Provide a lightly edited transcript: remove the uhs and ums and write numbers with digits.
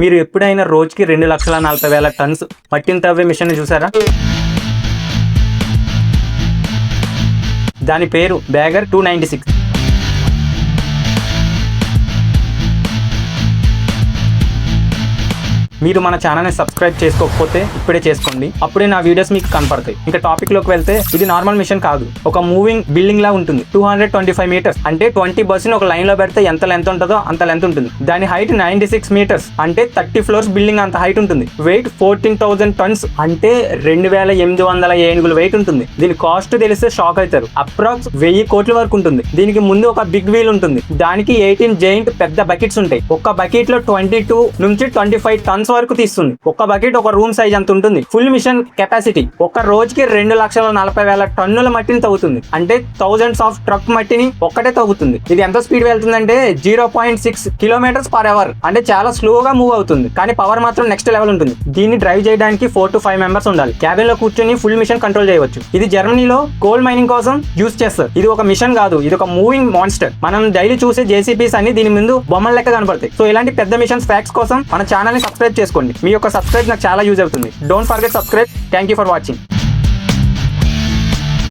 మీరు ఎప్పుడైనా రోజుకి 2,40,000 టన్స్ మట్టిని తవ్వే మిషన్ చూసారా? దాని పేరు బ్యాగర్ 296. మీరు మన ఛానల్ని సబ్స్క్రైబ్ చేసుకోకపోతే ఇప్పుడే చేసుకోండి, అప్పుడే నా వీడియోస్ మీకు కనపడతాయి. ఇంకా టాపిక్ లోకి వెళ్తే, ఇది నార్మల్ మిషన్ కాదు, ఒక మూవింగ్ బిల్డింగ్ లా ఉంటుంది. 225 మీటర్స్ అంటే 20 బస్సుని ఒక లైన్ లో పెడితే ఎంత లెంత్ ఉంటుందో అంత లెంత్ ఉంటుంది. దాని హైట్ 96 మీటర్స్ అంటే 30 ఫ్లోర్స్ బిల్డింగ్ అంత హైట్ ఉంటుంది. వెయిట్ 14,000 టన్స్ అంటే 2,800 ఏనుగుల వెయిట్ ఉంటుంది. దీని కాస్ట్ తెలిస్తే షాక్ అవుతారు. అప్రాక్స్ 1000 కోట్ల వరకు ఉంటుంది. దీనికి ముందు ఒక బిగ్ వీల్ ఉంటుంది. దానికి 18 జైంట్ పెద్ద బకెట్స్ ఉంటాయి. ఒక బకెట్ లో 22 నుంచి 25 టన్స్ వరకు తీస్తుంది. ఒక బకెట్ ఒక రూమ్ సైజ్ అంత ఉంటుంది. ఫుల్ మిషన్ కెపాసిటీ ఒక రోజుకి 2,40,000 టన్నుల మట్టిని తవ్వుతుంది. అంటే థౌజండ్స్ ఆఫ్ ట్రక్ మట్టిని ఒక్కటే తవ్వుతుంది. ఇది ఎంత స్పీడ్ వెళ్తుందంటే 0.6 కిలోమీటర్స్ పర్ అవర్ అంటే చాలా స్లోగా మూవ్ అవుతుంది. కానీ పవర్ మాత్రం నెక్స్ట్ లెవెల్ ఉంటుంది. దీన్ని డ్రైవ్ చేయడానికి 4 to 5 మెంబర్స్ ఉండాలి. క్యాబిన్ లో కూర్చొని ఫుల్ మిషన్ కంట్రోల్ చేయవచ్చు. ఇది జర్మనీలో కోల్ మైనింగ్ కోసం యూజ్ చేస్తారు. ఇది ఒక మిషన్ కాదు, ఇది ఒక మూవింగ్ మాన్స్టర్. మనం డైలీ చూసే జేసీబీస్ అని దీని ముందు బొమ్మల లెక్క కనపడతాయి. సో ఇలాంటి పెద్ద మిషన్స్ ఫ్యాక్ట్స్ కోసం మన ఛానల్ ని సబ్స్క్రైబ్ చేసుకోండి. మీ యొక్క సబ్స్క్రైబ్ నాకు చాలా యూజ్ అవుతుంది. Don't forget subscribe. Thank you for watching.